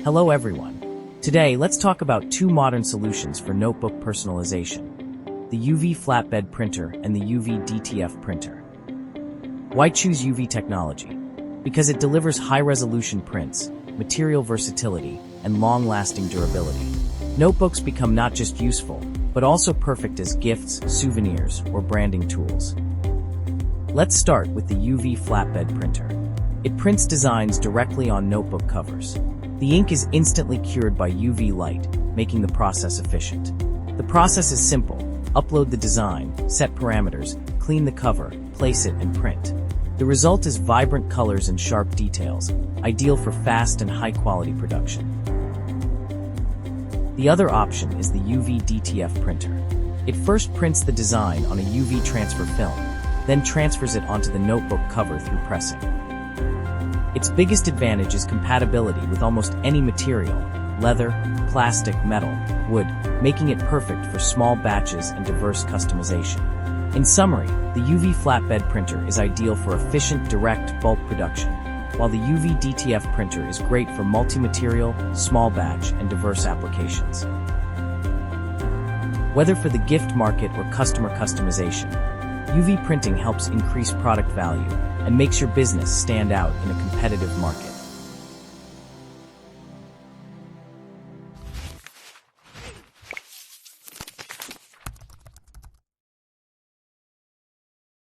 Hello everyone. Today, let's talk about two modern solutions for notebook personalization: the UV Flatbed printer and the UV DTF printer. Why choose UV technology? Because it delivers high-resolution prints, material versatility, and long-lasting durability. Notebooks become not just useful, but also perfect as gifts, souvenirs, or branding tools. Let's start with the UV Flatbed printer. It prints designs directly on notebook covers. The ink is instantly cured by UV light, making the process efficient. The process is simple. Upload the design, set parameters, clean the cover, place it, and print. The result is vibrant colors and sharp details, ideal for fast and high-quality production. The other option is the UV DTF printer. It first prints the design on a UV transfer film, then transfers it onto the notebook cover through pressing. Its biggest advantage is compatibility with almost any material: leather, plastic, metal, wood, making it perfect for small batches and diverse customization. In summary, the UV Flatbed printer is ideal for efficient, direct, bulk production, while the UV DTF printer is great for multi-material, small batch, and diverse applications. Whether for the gift market or customer customization, UV printing helps increase product value and makes your business stand out in a competitive market.